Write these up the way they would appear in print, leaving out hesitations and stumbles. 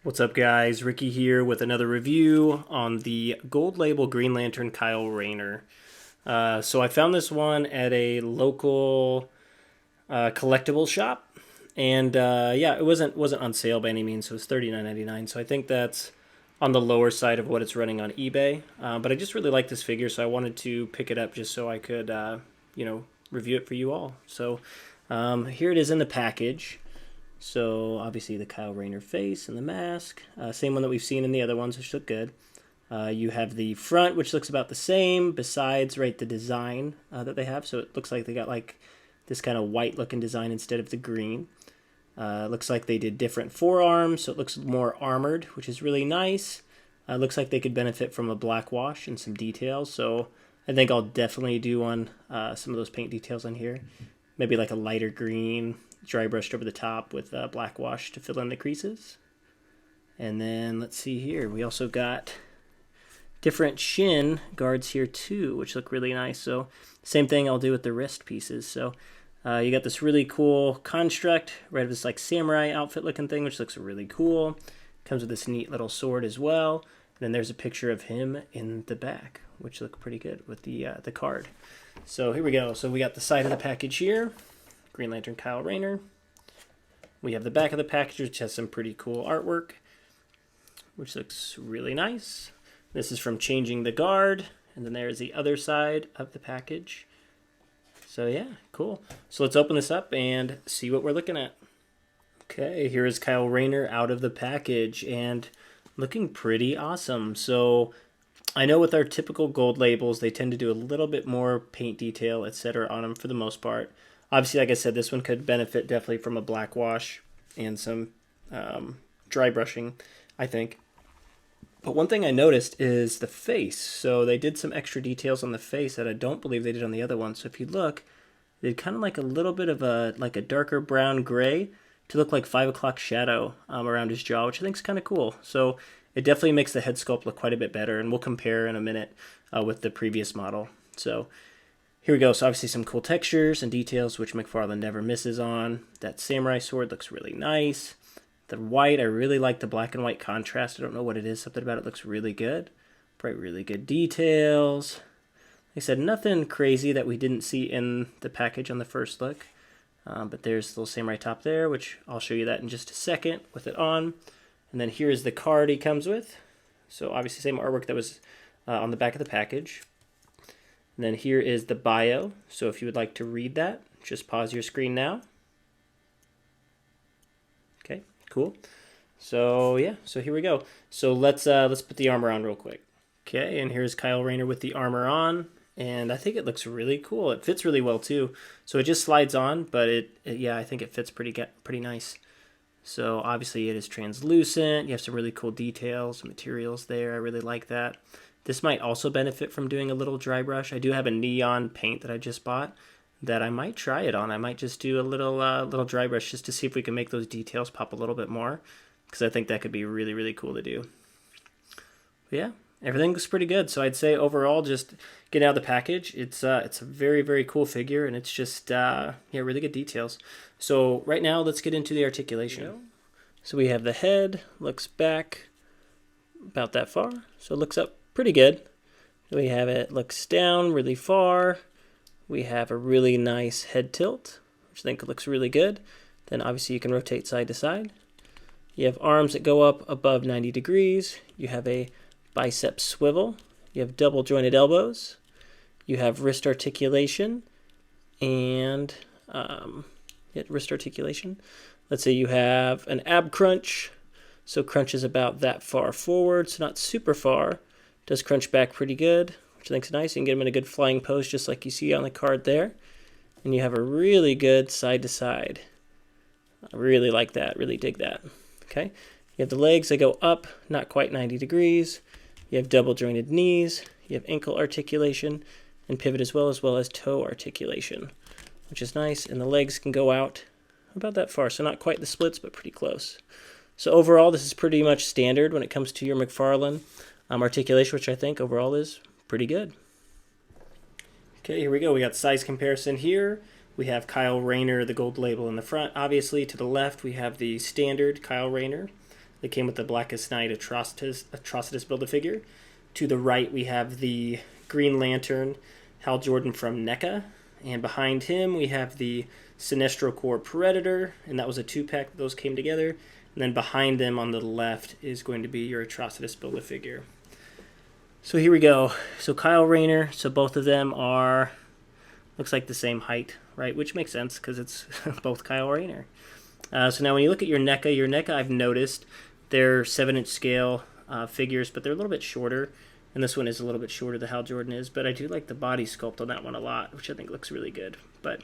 What's up, guys? Ricky here with another review on the Gold Label Green Lantern Kyle Rayner. So I found this one at a local collectible shop, and yeah, it wasn't on sale by any means. So it was $39.99. So I think that's on the lower side of what it's running on eBay. But I just really like this figure, so I wanted to pick it up just so I could, review it for you all. So here it is in the package. So obviously the Kyle Rayner face and the mask, same one that we've seen in the other ones, which look good. You have the front, which looks about the same, besides the design that they have. So it looks like they got like this kind of white looking design instead of the green. Looks like they did different forearms, so it looks more armored, which is really nice. Looks like they could benefit from a black wash and some details. So I think I'll definitely do on some of those paint details on here. Maybe like a lighter green, dry brushed over the top with black wash to fill in the creases. And then let's see here, we also got different shin guards here too, which look really nice. So same thing I'll do with the wrist pieces. So you got this really cool construct, right, of this like samurai outfit looking thing, which looks really cool. Comes with this neat little sword as well. And then there's a picture of him in the back, which look pretty good with the card. So here we go. So we got the side of the package here, Green Lantern Kyle Rayner. We have the back of the package, which has some pretty cool artwork, which looks really nice. This is from changing the guard, and then there's the other side of the package. So yeah, cool. So let's open this up and see what we're looking at. Okay, here is Kyle Rayner out of the package, and looking pretty awesome. So I know with our typical gold labels, they tend to do a little bit more paint detail, etc. on them for the most part. Obviously, like I said, this one could benefit definitely from a black wash and some dry brushing, I think. But one thing I noticed is the face. So they did some extra details on the face that I don't believe they did on the other one. So if you look, they did kind of like a little bit of a darker brown gray to look like 5 o'clock shadow around his jaw, which I think is kind of cool. So it definitely makes the head sculpt look quite a bit better, and we'll compare in a minute with the previous model. So here we go. So obviously some cool textures and details, which McFarlane never misses on. That samurai sword looks really nice. The white, I really like the black and white contrast. I don't know what it is. Something about it looks really good. Bright, really good details. Like I said, nothing crazy that we didn't see in the package on the first look. But there's the little samurai top there, which I'll show you that in just a second with it on. And then here's the card he comes with. So obviously same artwork that was on the back of the package. And then here is the bio. So if you would like to read that, just pause your screen now. Okay, cool. So yeah, so here we go. So let's put the armor on real quick. Okay, and here's Kyle Rayner with the armor on, and I think it looks really cool. It fits really well too. So it just slides on, but yeah, I think it fits pretty nice. So obviously it is translucent. You have some really cool details, materials there. I really like that. This might also benefit from doing a little dry brush. I do have a neon paint that I just bought that I might try it on. I might just do a little dry brush just to see if we can make those details pop a little bit more, because I think that could be really, really cool to do. But yeah, everything looks pretty good. So I'd say overall, just getting out of the package, it's a very, very cool figure, and it's just yeah, really good details. So right now, let's get into the articulation. So we have the head, looks back about that far, so it looks up pretty good. We have it looks down really far. We have a really nice head tilt, which I think looks really good. Then obviously you can rotate side to side. You have arms that go up above 90 degrees. You have a bicep swivel. You have double jointed elbows. You have wrist articulation and wrist articulation. Let's say you have an ab crunch. So crunch is about that far forward, so not super far. Does crunch back pretty good, which I think is nice. You can get him in a good flying pose just like you see on the card there. And you have a really good side to side. I really like that, really dig that. Okay, you have the legs that go up, not quite 90 degrees. You have double jointed knees. You have ankle articulation and pivot as well as toe articulation, which is nice. And the legs can go out about that far, so not quite the splits, but pretty close. So overall, this is pretty much standard when it comes to your McFarlane articulation, which I think overall is pretty good. Okay, here we go. We got the size comparison here. We have Kyle Rayner, the gold label in the front. Obviously, to the left, we have the standard Kyle Rayner. They came with the Blackest Night Atrocitus Build-A-Figure. To the right, we have the Green Lantern Hal Jordan from NECA. And behind him, we have the Sinestro Corps Predator, and that was a 2-pack. Those came together. And then behind them on the left is going to be your Atrocitus Build-A-Figure. So here we go. So Kyle Rayner, so both of them are, looks like the same height, right? Which makes sense because it's both Kyle Rayner. So now when you look at your NECA, I've noticed they're 7-inch scale figures, but they're a little bit shorter. And this one is a little bit shorter than Hal Jordan is, but I do like the body sculpt on that one a lot, which I think looks really good. But,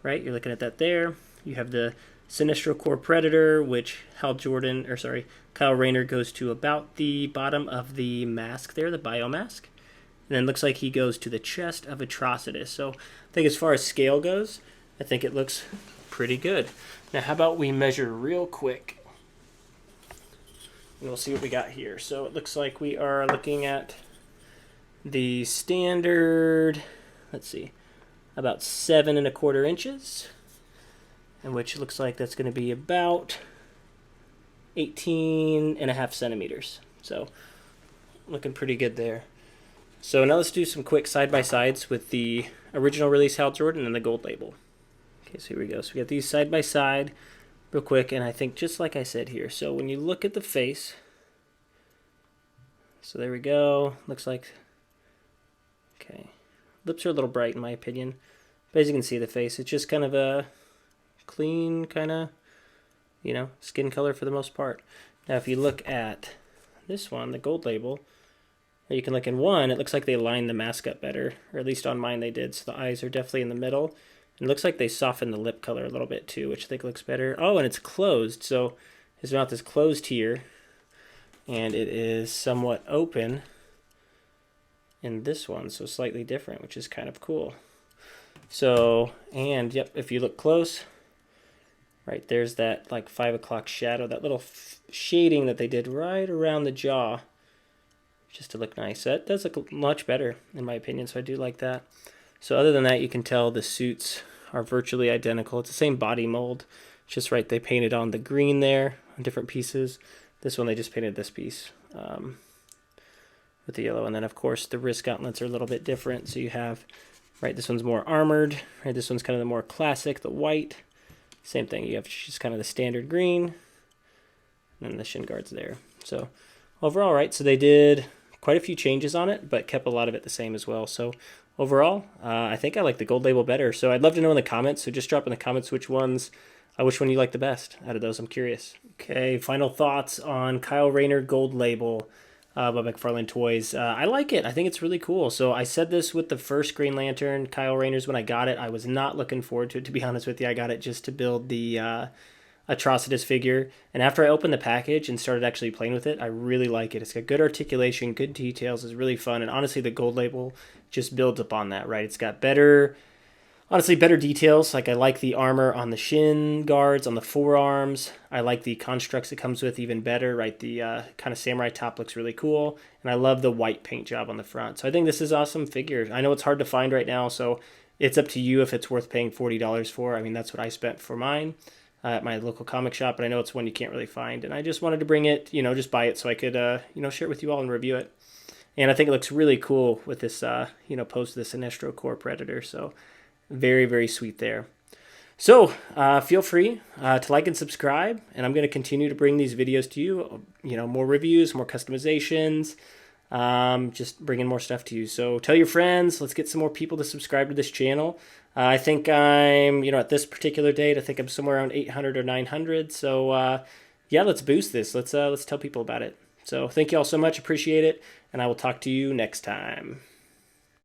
right, you're looking at that there. You have the Sinestro Corps Predator, which Kyle Rayner goes to about the bottom of the mask there, the biomask. And then looks like he goes to the chest of Atrocitus. So I think as far as scale goes, I think it looks pretty good. Now how about we measure real quick? And we'll see what we got here. So it looks like we are looking at the standard, let's see, about 7¼ inches, and which looks like that's going to be about 18½ centimeters. So looking pretty good there. So now let's do some quick side-by-sides with the original release Hal Jordan and the gold label. Okay, so here we go. So we got these side-by-side real quick, and I think just like I said here, so when you look at the face, so there we go, looks like, okay, lips are a little bright in my opinion, but as you can see the face, it's just kind of a clean kind of, skin color for the most part. Now if you look at this one, the gold label, you can look in one, it looks like they lined the mask up better, or at least on mine they did, so the eyes are definitely in the middle. It looks like they softened the lip color a little bit too, which I think looks better. Oh, and it's closed, so his mouth is closed here, and it is somewhat open in this one, so slightly different, which is kind of cool. So, and yep, if you look close, right, there's that like 5 o'clock shadow, that little shading that they did right around the jaw, just to look nice. That does look much better in my opinion, so I do like that. So other than that, you can tell the suits are virtually identical. It's the same body mold. It's just right, they painted on the green there on different pieces. This one, they just painted this piece with the yellow. And then, of course, the wrist gauntlets are a little bit different. So you have, right, this one's more armored. Right, this one's kind of the more classic, the white. Same thing. You have just kind of the standard green. And then the shin guards there. So overall, right, so they did quite a few changes on it, but kept a lot of it the same as well. So overall, I think I like the gold label better. So I'd love to know in the comments. So just drop in the comments which one you like the best out of those. I'm curious. Okay, final thoughts on Kyle Rayner gold label by McFarlane Toys. I like it. I think it's really cool. So I said this with the first Green Lantern Kyle Rayner's when I got it. I was not looking forward to it, to be honest with you. I got it just to build the Atrocitus figure, and after I opened the package and started actually playing with it, I really like it. It's got good articulation, good details, it's really fun, and honestly the gold label just builds upon that, right? It's got better details. Like I like the armor on the shin guards, on the forearms. I like the constructs it comes with even better, right? The kind of samurai top looks really cool, and I love the white paint job on the front. So I think this is an awesome figure. I know it's hard to find right now, so it's up to you if it's worth paying $40 for. I mean, that's what I spent for mine at my local comic shop, but I know it's one you can't really find. And I just wanted to bring it, just buy it so I could, share it with you all and review it. And I think it looks really cool with this, pose to the Sinestro Corps Predator. So very, very sweet there. So feel free to like and subscribe, and I'm going to continue to bring these videos to you, more reviews, more customizations, just bringing more stuff to you. So tell your friends, let's get some more people to subscribe to this channel. I think I'm, at this particular date, I think I'm somewhere around 800 or 900. So yeah, let's boost this. Let's tell people about it. So thank you all so much. Appreciate it. And I will talk to you next time.